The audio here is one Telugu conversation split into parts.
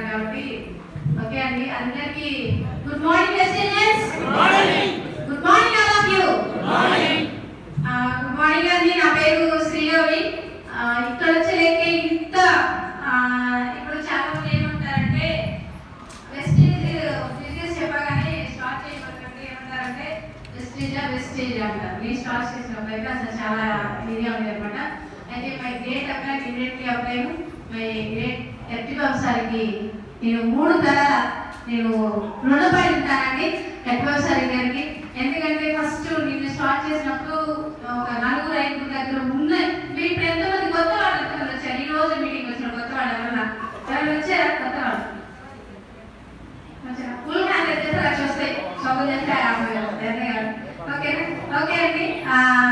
కాబట్టి ఓకే అండి. అందరికీ good morning students. Good morning all of you. Good morning అండి. నా పేరు శ్రీదేవి. ఇక్కడ వచ్చేలేక ఇంత ఇప్పుడు చాలా మంది ఏమంటారంటే వెస్టేజ్ బిజినెస్ చెప్పగానే స్టార్ట్ చేయబోతుంటే ఏమంటారంటే వెస్టేజ్ అంటారు. నేను స్టార్ట్ చేసినప్పుడు అయితే అసలు చాలా ఇదిగా ఉంది అనమాట. అయితే మై గ్రేట్ అప్లై ఇమీడియట్లీ అప్లైను మై గ్రేట్ ఎర్టిబాబు సార్కి నేను 3 తరాల నేను రుణపడి ఉంటానండి ఎర్టిబాబు సార్ గారికి. ఎందుకంటే ఫస్ట్ నేను స్టార్ట్ చేసినప్పుడు ఒక 4-5 దగ్గర ఉన్న మీరు ఇప్పుడు ఎంతమంది కొత్త వాళ్ళు వచ్చారు. ఈ రోజు మీటింగ్ వచ్చిన కొత్త వాళ్ళు ఎవరన్నా వచ్చారా? కొత్త వాళ్ళు ఫుల్ హ్యాండ్ చేస్తే లక్ష వస్తాయి, సొంత చేస్తే 50,000. ఓకేనా? ఓకే అండి.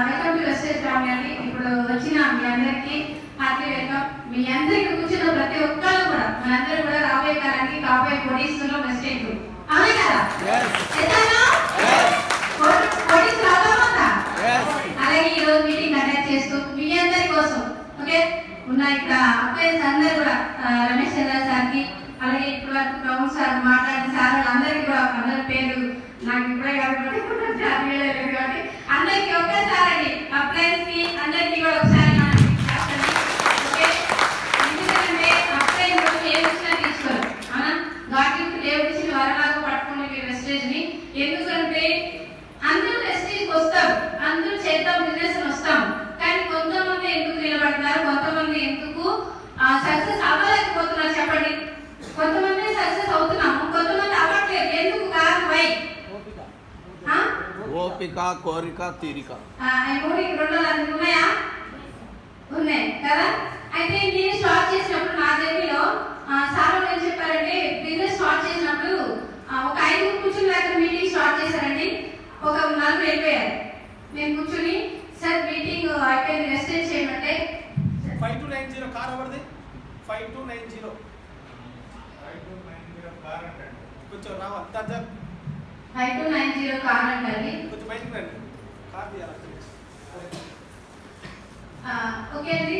వెల్కమ్ టు వెస్టేజ్ ఫ్యామిలీ అండి. ఇప్పుడు వచ్చిన మీ అందరికీ హార్టీ వెల్కమ్. మీ అందరికీ కూర్చున్న ప్రతి ఒక్కరు కూడా మనందరూ కూడా రాబోయే కాలానికి కాబోయే పొడిస్తులో వెస్టేజ్ అవునే కదా? అలాగే ఈ రోజు మీటింగ్ కండక్ట్ చేస్తూ మీ అందరి కోసం ఓకే ఉన్న ఇక్కడ అప్లైన్స్ అందరూ కూడా రమేష్ చంద్ర సార్కి అలాగే ఇప్పుడు వరకు ప్రౌన్ సార్ మాట్లాడిన సార్ అందరికీ కూడా అందరి పేరు నాకు ఇప్పుడే కాబట్టి అందరికీ ఒక్కసారి అండి అప్లైన్స్ కి అందరికీ కూడా ఒకసారి ఓకే. ఎందుకంటే అప్లైన్స్ ఏ వచ్చినా తీసుకోరు గాటి దేవుడు ఇచ్చిన వరలాగా పట్టుకుని మీరు వెస్టేజ్ ని. ఎందుకంటే అందరూ వెస్టేజ్కి వస్తాం, అందరూ చేద్దాం బిజినెస్ వస్తాం, కానీ కొంతమంది ఎందుకు నిలబడతారు, కొంతమంది ఎందుకు సక్సెస్ అవ్వలేకపోతున్నారు చెప్పండి. కొంతమంది సక్సెస్ అవుతున్నాము, కొంతమంది అవ్వట్లేదు. ఎందుకు? కారణం వై ఓపిక, కోరిక, తీరిక. ఉన్నాయా? ఉన్నాయి కదా. అయితే నేను స్టార్ట్ చేసినప్పుడు నా జర్నీలో సార్ ఏం చెప్పారంటే బిజినెస్ స్టార్ట్ చేసినప్పుడు ఒక 5 కూర్చుని దగ్గర మీటింగ్ స్టార్ట్ చేశారండి. ఒక 4 వెళ్ళిపోయారు. నేను కూర్చుని సార్ మీటింగ్ అయిపోయింది వెస్టేజ్ చేయమంటే 5290 కార్ ఎవరిది? 5290 కొంచెం రావాలి 5290 కార్ అండి. కొంచెం బయటకు రండి. కార్ తీయాలి. ఓకే అండి.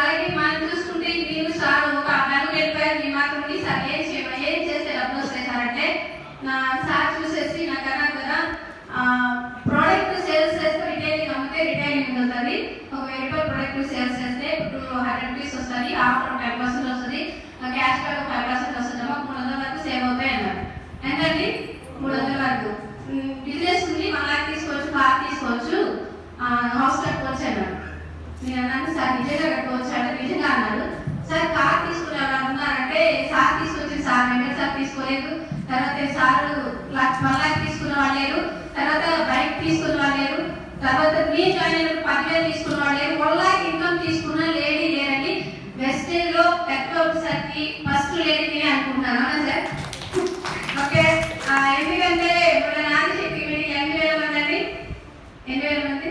అలాగే మనం చూసుకుంటే మీరు సార్ ఒక 4 వెళ్ళిపోయారు. మీ మాత్రం సార్ ఏం చేస్తే డబ్బులు వస్తాయి సార్ అంటే నా సార్ చూసేసి నాకు అన్నారు కదా ప్రోడక్ట్ సేల్స్ చేస్తే రిటైలింగ్ అమ్మితే రిటైలింగ్ ఉంటుంది. ఒక 1000 రూపాయలు ప్రోడక్ట్ సేల్స్ చేస్తే 200 రూపీస్ వస్తుంది, ఆఫర్ 10% వస్తుంది, క్యాష్ బ్యాక్ 5% వస్తుంది, 300 వరకు సేవ్ అవుతాయి అన్నారు. ఎంతండి? 300 వరకు. బిజినెస్ ఉంది, 1 లాక్ తీసుకోవచ్చు, కార్ తీసుకోవచ్చు, హౌస్ కట్టుకోవచ్చు అన్నారు. నేను అన్నాను సార్ నిజంగా కట్టుకోవచ్చు అంటే నిజంగా అన్నారు. సార్ కార్ తీసుకునే వాళ్ళు అన్నారంటే సార్ తీసుకొచ్చింది సార్ వెంకట సార్ తీసుకోలేదు, తర్వాత సార్ 1 లాక్ తీసుకున్న వాళ్ళు లేరు, తర్వాత బైక్ తీసుకున్న వాళ్ళు లేరు, తర్వాత మీ జాయిన్ అయిన 10,000 తీసుకున్న వాళ్ళు లేరు, 1 లాక్ ఇన్కమ్ తీసుకున్న లేడీ లేరండి. వెస్టేజ్ లో ఎర్టిబాబు సార్కి ఫస్ట్ లేడీ అనుకుంటున్నాను. అవునా సార్? ఓకే. ఎందుకంటే ఇప్పుడు నాది చెప్పి మీటింగ్ 8,000 మంది అండి. 8,000 మంది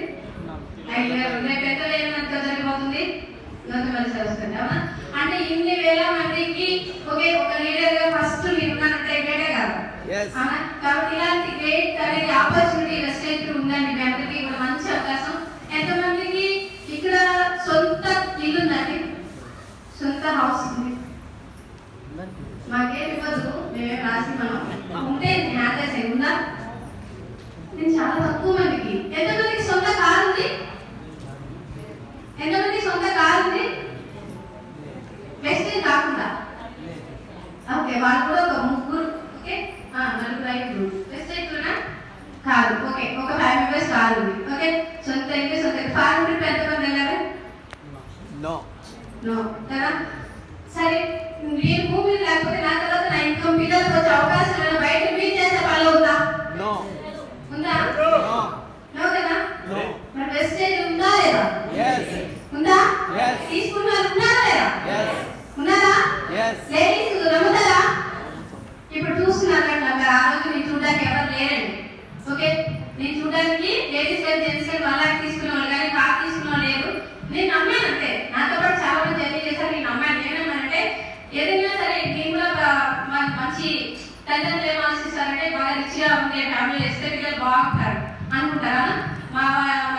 5,000 రేపు ఎంత 1,000 మందితో జరిగిపోతుంది గౌతమల్లి సార్ వస్తుంది. అవునా? అంటే ఇన్ని వేల మందికి ఒకే ఒక లీడర్ గా ఫస్ట్ మీరు ఉన్నారంటే గ్రేటే కాదు. కాబట్టి ఇలాంటి గ్రేట్ అనేది ఆపర్చునిటీ వెస్టేజ్ ఉందండి. మీ అందరికీ కూడా మంచి అవకాశం. ఎంతమందికి ఇక్కడ సొంత ఇల్లు ఉందండి? సొంత హౌస్ ఉంది? మాకేం ఇవ్వదు, మేమే రాసి మనం ఉంటే హ్యాపీస్ ఉందా? నేను చాలా తక్కువ మందికి. ఎంతమందికి సొంత కారు ఉంది? ఎంతమంది సొంత కారు ఉంది? వెస్టేజ్ కాకుండా ఓకే వాళ్ళు కూడా ఒక 3 ఓకే 4-5 వెస్టేజ్ కూడా కారు ఓకే ఒక 5 మెంబర్స్ కారు ఉంది. ఓకే సొంత ఇంటి సొంత ఫారెన్ ట్రిప్ ఎంతమంది వెళ్ళారు? నో కదా. సరే నేను భూమి లేకపోతే నా తర్వాత నా ఇన్కమ్ పిల్లలకు వచ్చే అవకాశం బయట మీరు చేసే పనులు ఉందా? ఉందా? నో కదా. మరి వెస్టేజ్ ఉందా లేదా? ఉందా? తీసుకున్నారు ఉన్నారా లేదా? ఉన్నారా? లేడీస్ నమ్ముతారా? ఇప్పుడు చూస్తున్నారా? ఆ రోజు నేను చూడడానికి ఎవరు లేరండి. ఓకే నేను చూడడానికి లేడీస్ కానీ జెంట్స్ కానీ 1 లాక్ తీసుకున్న వాళ్ళు కానీ కార్ తీసుకున్న వాళ్ళు లేరు. నేను నమ్మాను అంతే. నాతో పాటు చాలా మంది జర్నీ చేశారు. నేను నమ్మాను. నేనేమన్నానంటే ఏదైనా సరే నేను కూడా మంచి తల్లిదండ్రులు ఏం ఆలోచిస్తారంటే బాగా రిచ్గా ఉండే ఫ్యామిలీ చేస్తే పిల్లలు బాగుంటారు అనుకుంటారా? మా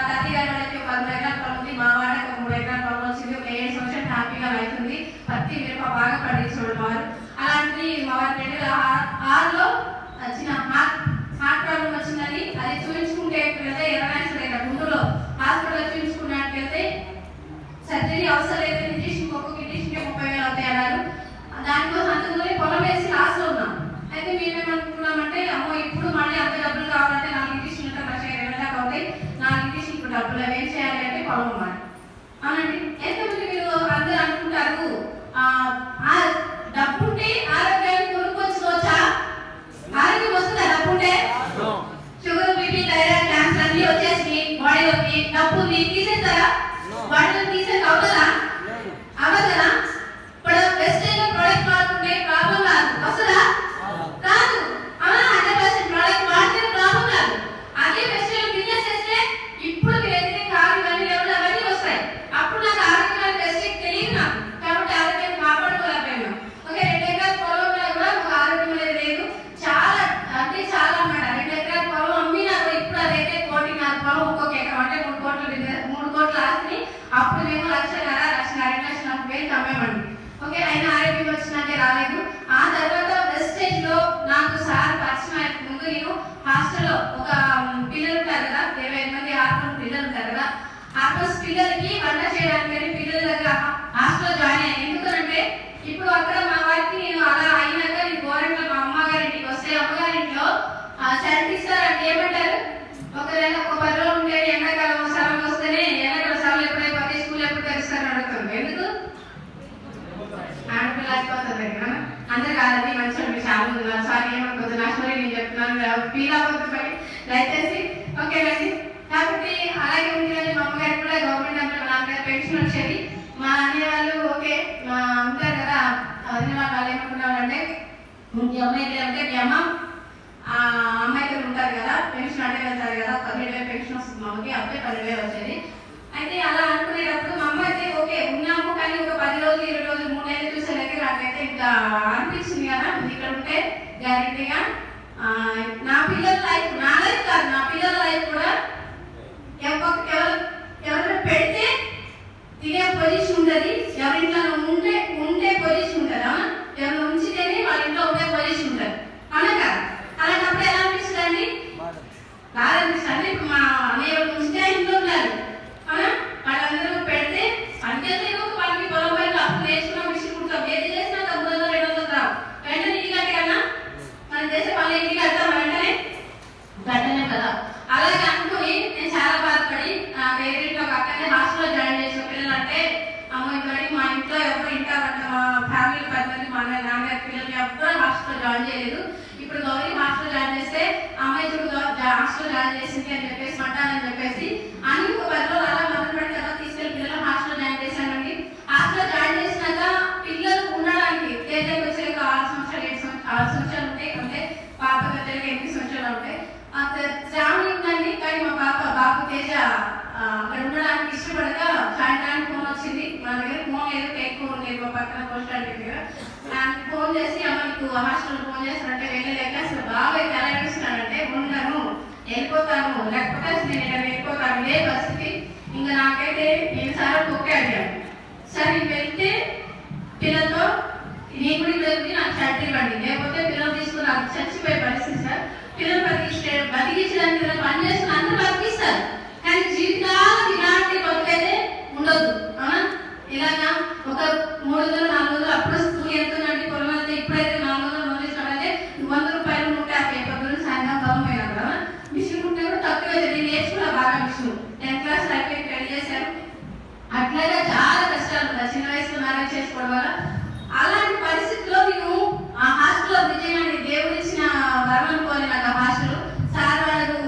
తాతయ్య గారి వాళ్ళకి 10 ఎకరాల పొలం ఉంది, మా వాడకి 3 ఎకరాల పొలం వచ్చింది, ఒక 7 సంవత్సరాలు హ్యాపీగా ఎండాకాలం అవుతుంది, పత్తి మిరప బాగా పండించడం వారు. అలాంటిది మా వారి 2006లో చిన్న హార్ట్ ప్రాబ్లం వచ్చిందని అది చూపించుకుంటే వెళ్తే ఎర్రనాయకుడు గుంటూరులో హాస్పిటల్లో చూపించుకున్నట్టు వెళ్తే సర్జరీ అవసరం లేదు, ఇంజక్షన్ ఒక్కొక్క ఇంజక్షన్కి 30,000 అవుతాయి అన్నారు. దానికోసం అంతకుముందు పొలం వేసి లాస్లో ఉన్నాం. అయితే మేమేమనుకున్నామంటే అమ్మో ఇప్పుడు మళ్ళీ అంత డబ్బులు కావాలంటే 4 ఇంజక్షన్లు 1,20,000 దాకా అవుతాయి, 4 ఇంజక్షన్లు డబ్బులు అవి ఏం చేయాలి అంటే పొలం అమ్మాలి అవునండి. ఎంతమంది మీరు అందరూ అనుకుంటారు డబ్బుంటే ఆరోగ్యాన్ని కొనుక్కొచ్చుకోవచ్చా? ఆరోగ్యం వస్తుందా డబ్బుంటే? షుగర్, బీపీ, థైరాయిడ్, క్యాన్సర్ అన్ని వచ్చేసి బాడీలోకి డబ్బుని తీసేస్తారా? బాడీలో తీసేది అవుతుందా? అవ్వదు కదా. ఇప్పుడు వెస్టైన్ ప్రోడక్ట్ వాడుతుంటే ప్రాబ్లం రాదు, వస్తుందా? రాదు. 100% ప్రోడక్ట్ వాడితే ప్రాబ్లం రాదు. అదే వెస్టైన్ బిజినెస్ చేస్తే ఇప్పుడు మీరు ఏదైతే కారు కానీ లేవు అవన్నీ వస్తాయి. అప్పుడు నాకు ఆరోగ్యం బెస్ట్ తెలియదు నాకు, కాబట్టి ఆరోగ్యాన్ని కాపాడుకోలేకపోయాను. ఓకే, 2 ఎకరాల పొలంలో కూడా ఒక ఆరోగ్యం అనేది లేదు. చాలా అంటే చాలా అన్నమాట. 2 ఎకరాల పొలం అమ్మినా ఇప్పుడు అదైతే 1.4 పొలం ఒక్కొక్క ఎకరం అంటే 3 కోట్ల ఆస్తిని అప్పుడు మేము 1,00,000 అమ్మామండి. ఓకే, అయినా ఆరోగ్యం వచ్చినాకే రాలేదు. ఆ తర్వాత వెస్టేజ్ లో నాకు సార్ పరిచయం అయ్యే ముందు నేను హాస్టల్లో ఒక పిల్లలు ఉంటారు కదా, 25 మంది ఆర్ఫన్ పిల్లలు ఉంటారు కదా, ఆర్ఫన్స్ పిల్లలకి వంట చేయడానికి పిల్లల దగ్గర హాస్టల్లో జాయిన్ అయ్యాను. ఎందుకంటే ఇప్పుడు అక్కడ మా వారికి నేను అలా అయినాక నేను గోరెంట్లో మా అమ్మగారింటికి వస్తే అమ్మగారింట్లో శాంతి ఇస్తారు అంటే ఏమంటారు, ఒక 10 రోజులు ఉంటే ఎండాకాలం సెలవు వస్తేనే ఎండాకాలం సెలవులు ఎప్పుడైపోతే స్కూల్ ఎప్పుడు తెరుస్తారని అడుగుతాను. ఎందుకు? ఆడపిల్ల అయిపోతుంది కదా. అందరు కాదండి, మంచిగా మీరు చాలా ఉన్నారు, సారీ ఏమనుకోద్దు, నా స్టోరీ నేను చెప్తున్నాను, ఫీల్ అవ్వద్దు పని దయచేసి. ఓకేనండి. కాబట్టి అలాగే ఉంటుంది. మా అమ్మగారికి కూడా గవర్నమెంట్ ఎంప్లాయ్, నాన్నగారు పెన్షన్ వచ్చేది. మా అన్నయ్య వాళ్ళు ఓకే ఉంటారు కదా, అదే వాళ్ళు ఏమనుకున్నారంటే ఈ అమ్మాయి అంటే మీ అమ్మ అమ్మాయితో ఉంటారు కదా, పెన్షన్ అంటే వెళ్తారు కదా, 12,000 పెన్షన్ వస్తుంది మా అమ్మకి, అప్పుడే 12,000 వచ్చేది. అయితే అలా అనుకునేటప్పుడు మా అమ్మ అయితే ఓకే ఉన్నాము, కానీ ఒక 10 రోజులు 20 రోజులు 3 నెలలు చూసేలాగే నాకైతే ఇంకా అనిపించింది కదా ఇక్కడ ఉంటే గ్యారెంటీగా నా పిల్లల లైఫ్, నా లైఫ్ కాదు నా పిల్లల లైఫ్ కూడా ఎవరైనా పెడితే తినే పొజిషన్ ఉంటుంది, ఎవరింట్లో ఉండే పొజిషన్ ఉంటుంది. అవునా? ఎవరు ఉంచితేనే వాళ్ళ ఇంట్లో ఉండే పొజిషన్ ఉంటుంది, అవునా కదా? అలాంటప్పుడు ఎలా అనిపిస్తుంది అండి? బాగా అనిపిస్తుంది. ఇప్పుడు మా అన్నయ్య ఉంచితే ఇంట్లో ఉండాలి, అవునా? వాళ్ళందరూ పెడితే అంటే వాళ్ళకి పొలం పైన అప్పుడు నేర్చుకున్న మిషన్ కుడతాం, ఏది చేసినా 300-200 రావు. వెంటనే ఇంటి కట్టే కన్నా మనం చేసే పనులు ఇంటికి కడతాం, వెంటనే గట్టనే కదా. అలాగే అనుకుని నేను చాలా బాధపడి వేరేంటి ఒక అక్కనే హాస్టల్లో జాయిన్ చేసిన పిల్లలు అంటే అమ్మ ఇక్కడి మా ఇంట్లో ఎవరు ఇంటారంట, మా ఫ్యామిలీ 10 మంది, మా నాన్నగారి పిల్లలు ఎవరు హాస్టల్లో జాయిన్ చేయలేదు. ఇప్పుడు గౌరీ హాస్టల్ జాయిన్ చేస్తే అమ్మాయి చూడు హాస్టల్ జాయిన్ చేసింది అని చెప్పేసి అంటానని చెప్పేసి అని ఒక 10 రోజులు అలా మొదలు పెట్టి తర్వాత తీసుకెళ్ళి పిల్లలు హాస్టల్ జాయిన్ చేశానండి. హాస్టల్ జాయిన్ చేసినాక పిల్లలు ఉండడానికి తేజకి వచ్చే 6 సంవత్సరాలు ఉంటాయి, అంటే పాప పెద్దలకి 8 సంవత్సరాలు ఉంటాయి. శ్రావణి ఉందండి, కానీ మా బాబు తేజ అక్కడ ఉండడానికి ఇష్టపడక సాయంత్రానికి ఫోన్ వచ్చింది. మా దగ్గర ఫోన్ లేదు, టేక్ ఫోన్ లేదు, మా పక్కన పోస్ట్ స్టాండ్ దగ్గర. ఫోన్ చేసి అమ్మ నీకు హాస్టల్ ఫోన్ చేస్తానంటే వెళ్ళలేక అసలు బాగా ఎలా ఏడుస్తున్నానంటే ఉండను, వెళ్ళిపోతాను, లేకపోతే అసలు నేను వెళ్ళిపోతాను, ఇదే పరిస్థితి. ఇంకా నాకైతే నేను సార్ ఒకే అడిగాను, సార్ నేను వెళ్తే పిల్లలతో నీ గుడి వెళ్తే నాకు షర్ట్ ఇవ్వండి, లేకపోతే పిల్లలు తీసుకుని నాకు చచ్చిపోయే పరిస్థితి సార్. పిల్లలు బతికించడానికి పని చేస్తున్న అందరూ బతికిస్తారు, కానీ జీవితాలు ఇలాంటి బతుకైతే ఉండదు. అవునా? ఇలాగా ఒక 300-400 అప్పుడు స్కూల్ వెళ్తుందండి, పొలం వెళ్తే ఇప్పుడైతే 400 మొదలుస్తాడంటే 100 రూపాయలు 150 పొద్దున సాయంత్రం పొలం పోయినా కదా మిషన్ ఉంటే కూడా తక్కువ. నేను నేర్చుకున్నా బాగా మిషన్, 10th క్లాస్ అయిపోయి పెళ్లి చేశాను. అట్లాగే చాలా కష్టాలు ఉంటాయి చిన్న వయసులో మ్యారేజ్ చేసుకోవడం వల్ల. అలాంటి పరిస్థితిలో నేను ఆ హాస్టల్లో విజయనగరం దేవుడు ఇచ్చిన వరం అనుకోని నాకు ఆ హాస్టల్ సార్ వాళ్ళు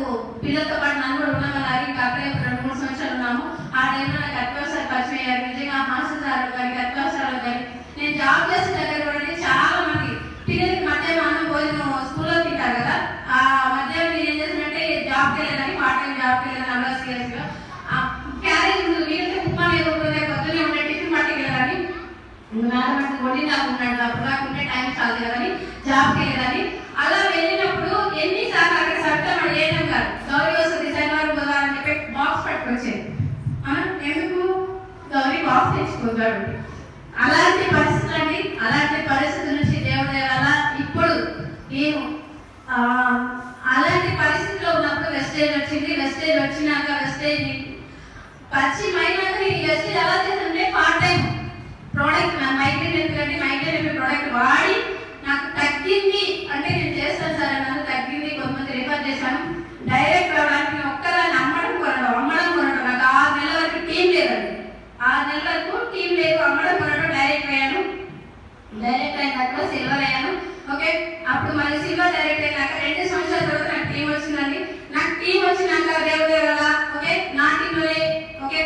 పిల్లలతో పాటు నన్ను కూడా ఉండమన్నారు. ఇంకా అక్కడే 2-3 సంవత్సరాలు ఉన్నాము. ఆ టైంలో నాకు అత్యవసరాలు పరిచయం అయ్యారు. నిజంగా హాస్టల్ సార్ గారికి అత్యవసరాలు కానీ నేను జాబ్ చేసే దగ్గర కూడా చాలా మంది పిల్లలకి మధ్యాహ్నం అన్నం భోజనం స్కూల్లో తింటారు కదా, ఆ మధ్యాహ్నం నేను ఏం చేసినట్టే జాబ్కి వెళ్ళాలని పార్ట్ టైం జాబ్కి వెళ్ళాలని అలా సీరియస్గా క్యారేజ్ ఉంటుంది, వీళ్ళకి ఉప్మా ఏదో ఉంటుంది, పొద్దునే ఉండే టిఫిన్ పట్టుకు వెళ్ళాలని మేడం వండి నాకు ఉన్నాడు, అప్పుడు నాకు ఉంటే టైం చాలు కదని జాబ్కి వెళ్ళాలని. అలా వెళ్ళినప్పుడు ఎన్నిసార్లు అక్కడ సబ్జెక్ట్ ఏం కాదు గౌరీ వస్తుంది శనివారం బుధవారం అని చెప్పి బాక్స్ పట్టుకొచ్చేది. ఎందుకు గౌరీ బాక్స్ తెచ్చుకోగలడు అలాంటి పరిస్థితులు అండి, అలాంటి పరిస్థితుల నుంచి దేవుడి వల్ల ఇప్పుడు నేను అలాంటి పరిస్థితిలో ఉన్నప్పుడు వెస్టేజ్ వచ్చింది. వెస్టేజ్ వచ్చినాక వెస్టేజ్ పరిచయం అయినాక నేను వెస్టేజ్ ఎలా చేశానంటే పార్ట్ టైం ప్రోడక్ట్ మైగ్రేన్ ఎందుకంటే మైగ్రేన్ ప్రోడక్ట్ వాడి నాకు తగ్గింది అంటే నేను చేస్తాను సార్ నాకు తగ్గింది. కొంతమంది రిఫర్ చేశాను. డైరెక్ట్ రావడానికి ఒక్కదాన్ని అమ్మడం కొనడం నాకు 6 నెలల వరకు టీం లేదండి. 6 నెలల వరకు టీం లేదు. అమ్మడం కొనడం డైరెక్ట్ అయ్యాను. డైరెక్ట్ అయినాక సిల్వర్ అయ్యాను. ఓకే, అప్పుడు మళ్ళీ సిల్వర్ డైరెక్ట్ అయినాక 2 సంవత్సరాల తర్వాత నాకు టీం వచ్చిందండి. నాకు టీం వచ్చినాక దేవుడే వల్ల ఓకే నా టీంలోనే ఓకే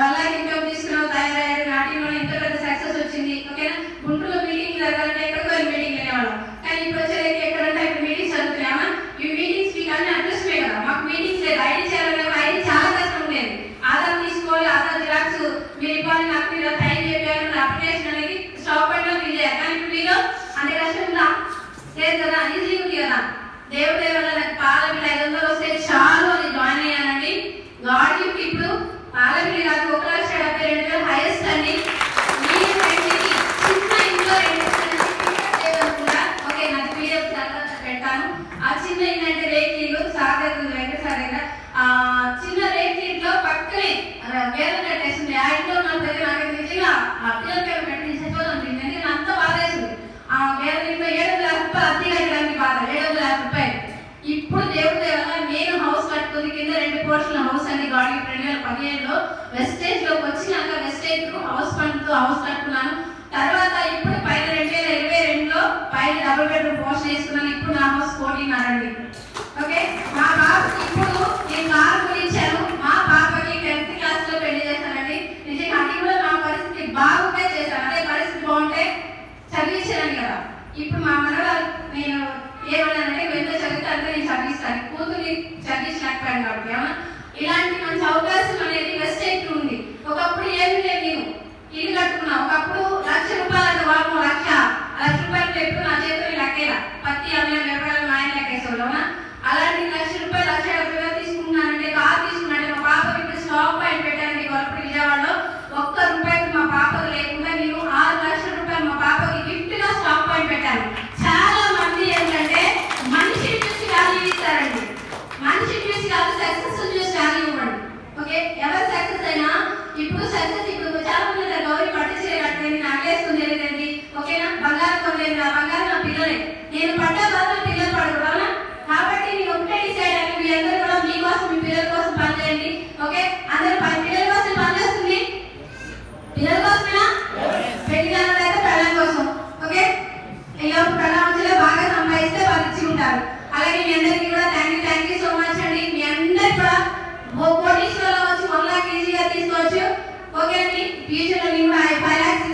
వల్ల ఇన్కమ్ తీసుకున్నావు తయారయ్యారు. నా టీంలో ఇంత పెద్ద సక్సెస్ వచ్చింది. ఓకేనా, గుంటూరులో మీటింగ్ జరగాలంటే ఎక్కడికో మీటింగ్ వెళ్ళేవాళ్ళం. కానీ ఇప్పుడు వచ్చేది ఎక్కడంటే ఇక్కడ మీటింగ్స్ జరుగుతున్నాయా? ఈ మీటింగ్స్ మీకు అన్ని అడ్రస్మే కదా. మాకు మీటింగ్స్ లేదు. ఐడి చేయాలంటే ఐడి చాలా కష్టం ఉండేది. ఆధార్ తీసుకోవాలి, ఆధార్ జిరాక్స్ మీరు ఇవ్వాలి. నాకు మీరు టైం చెప్పారు. అప్లికేషన్ అనేది స్టాప్ పైన ఫిల్ చేయాలి. కానీ ఇప్పుడు మీరు అంటే కష్టం ఉందా? లేదు కదా, ఈజీ ఉంది కదా. దేవుడి వల్ల నాకు పాలబిల్ 500 వస్తే చాలు అని జాయిన్ అయ్యానండి. గాడ్ గిఫ్ట్ ఇప్పుడు పాలబిల్ కాదు 1,72,000 హైయెస్ట్ అండి. మీరు చిన్న ఇంట్లో అనుకుంటా ఓకే నాకు పీడిఎఫ్ పెడతాను. ఆ చిన్న ఏంటంటే రేఖీలు సాగర్ వెంకట సాగర్ చిన్న రేఖీలో పక్కనే వేరే కట్టేసింది. ఆ ఇంట్లో నాకు నిజంగా ఆ పిల్లలకి పెట్టి చచ్చిపోతుంది. ఎందుకంటే అంత బాధేసింది. ఆ వేరే ఇంట్లో 7,00,000 రూపాయలు అద్దె కట్టడానికి బాధ 7,00,000 రూపాయలు. ఇప్పుడు దేవుడి వల్ల నేను హౌస్ కట్టుకుంది. కింద 2 పోర్షన్ల హౌస్ అండి. గాడ్ గిఫ్ట్ 2015లో వెస్టేజ్ లోకి వచ్చినాక వెస్టేజ్ హౌస్ ఫండ్ హౌస్ కట్టుకున్నాను. తర్వాత ఇప్పుడు పైన 2022లో పైన డబుల్ బెడ్రూమ్ పోర్షన్ వేసుకున్నాను. ఇప్పుడు నా హౌస్ 14.5 అండి. ఓకే, మా బాబుకి ఇప్పుడు నేను కారు కొనిచ్చాను. మా పాపకి 10th క్లాస్ లో పెళ్లి చేశానండి. నిజంగా అది కూడా నా పరిస్థితి బాగుంటే చేశాను. అదే పరిస్థితి బాగుంటే చదివించాను కదా. ఇప్పుడు మా మనవరాలు నేను ఏమన్నానంటే ఎంత చదివితే అంతా నేను చదివిస్తాను. కూతుర్ని చదివించలేకపోయాను కాబట్టి ఇలాంటి మంచి అవకాశం అనేది వెస్టేజ్ ఉంది. ఒకప్పుడు ఏమి లేదు, నేను ఇల్లు కట్టుకున్నా. ఒకప్పుడు 1,00,000 రూపాయలు వాము 1,00,000 రూపాయలు ఎప్పుడు నా చేతిలో లెక్కేలా పత్తి అమ్మే వ్యాపారాలు మా ఆయన లెక్కేసేవాళ్ళం. అలాంటి 1,00,000 రూపాయలు 1,50,000 తీసుకున్నానంటే కారు తీసుకున్నానంటే మా పాపకి ఇప్పుడు స్టాక్ పాయింట్ పెట్టాను. ఒకప్పుడు విజయవాడలో ఒక్క రూపాయలు మా పాపకు లేకుండా నేను 6,00,000 రూపాయలు మా పాపకి గిఫ్ట్ గా స్టాక్ పాయింట్ పెట్టాను. చాలా మంది ఏంటంటే మనిషిని చూసి వాల్యూ ఇస్తారండి. మనిషిని చూసి కాదు సక్సెస్ చూసి వాల్యూ ఇవ్వండి. ఓకే, ఎవరు సక్సెస్ అయినా ఇప్పుడు సక్సెస్ ఇప్పుడు చాలా మంది గౌరీ పట్టు చీర కట్టేది నగలేసుకుని జరిగేది. ఓకేనా, బంగారం కొనేది. నా బంగారం నా పిల్లలే. నేను పడ్డ బాధ నా పిల్లలు పడకూడదు. కాబట్టి నేను ఒకటే డిసైడ్ అయ్యి మీ అందరూ కూడా మీకోసం మీ పిల్లల కోసం పనిచేయండి. ఓకే, అందరూ పిల్లల కోసం పనిచేస్తుంది. పిల్లల కోసమేనా? పెళ్లి కావాలంటే పిల్లల కోసం. ఓకే, ఇలా పిల్లల బాగా సంపాదిస్తే వాళ్ళు ఇచ్చి ఉంటారు. అలాగే మీ అందరికీ కూడా థ్యాంక్ యూ సో మచ్ అండి. మీ అందరు కూడా కోటీశ్వరంలో వచ్చి 1 లక్ష ఈజీగా తీసుకోవచ్చు. ఓకే అండి, ఫ్యూచర్లో నేను 5 lakhs